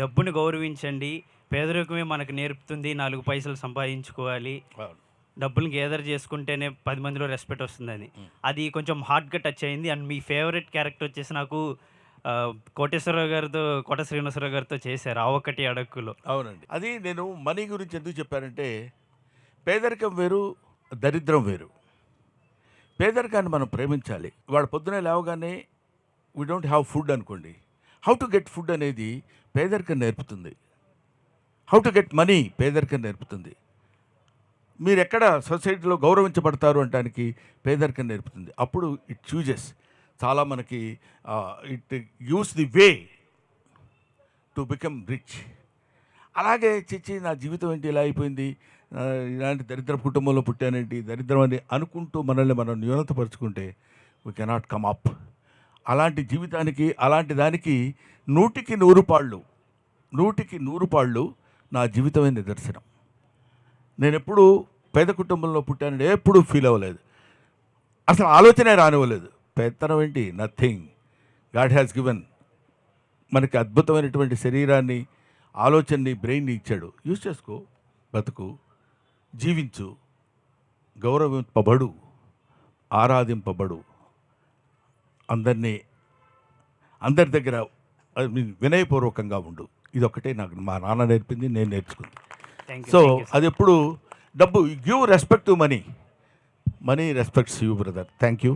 డబ్బుని గౌరవించండి. పేదరికమే మనకు నేర్పుతుంది 4 పైసలు సంపాదించుకోవాలి. అవును. డబ్బుల్ని గేదర్ చేసుకుంటేనే 10 మందిలో రెస్పెక్ట్ వస్తుందని. అది కొంచెం హార్ట్‌గా టచ్ అయింది. అండ్ మీ ఫేవరెట్ క్యారెక్టర్ వచ్చేసి నాకు కోటేశ్వరరావు గారితో, కోట శ్రీనివాసరావు గారితో చేశారు 'ఆ ఒక్కటి అడక్కులో'. అవునండి. అది నేను మనీ గురించి ఎందుకు చెప్పానంటే, పేదరికం వేరు, దరిద్రం వేరు. పేదరికాన్ని మనం ప్రేమించాలి. ఇవాళ పొద్దున్నే లేవగానే వి డోంట్ హ్యావ్ ఫుడ్ అనుకోండి. హౌ టు గెట్ ఫుడ్ అనేది పేదరికం నేర్పుతుంది. హౌ టు గెట్ మనీ పేదరికం నేర్పుతుంది. మీరు ఎక్కడ సొసైటీలో గౌరవించబడతారు అనటానికి పేదరికం నేర్పుతుంది. అప్పుడు ఇట్ చూజెస్ చాలా మనకి it gives the way to become rich. అలాగే చిచ్చి నా జీవితం ఏంటి ఇలా అయిపోయింది, ఇలాంటి దరిద్ర కుటుంబంలో పుట్టానేంటి, దరిద్రం అని అనుకుంటూ మనల్ని మనం న్యూనతపరుచుకుంటే వీ కెనాట్ కమ్ అప్. అలాంటి జీవితానికి, అలాంటి దానికి 100కి 100 పాళ్ళు నా జీవితమే నిదర్శనం. నేను ఎప్పుడూ పేద కుటుంబంలో పుట్టానని ఎప్పుడూ ఫీల్ అవ్వలేదు. అసలు ఆలోచనే రానివ్వలేదు. పెత్తనం ఏంటి, నథింగ్. గాడ్ హ్యాస్ గివెన్ మనకి అద్భుతమైనటువంటి శరీరాన్ని, ఆలోచనని, బ్రెయిన్ని ఇచ్చాడు. యూజ్ చేసుకో, బతుకు, జీవించు, గౌరవింపబడు, ఆరాధింపబడు, అందరి దగ్గర వినయపూర్వకంగా ఉండు. ఇదొక్కటే నాకు మా నాన్న నేర్పింది, నేను నేర్చుకుంది. సో అది ఎప్పుడు డబ్బు give respect to money, money respects you brother. Thank you.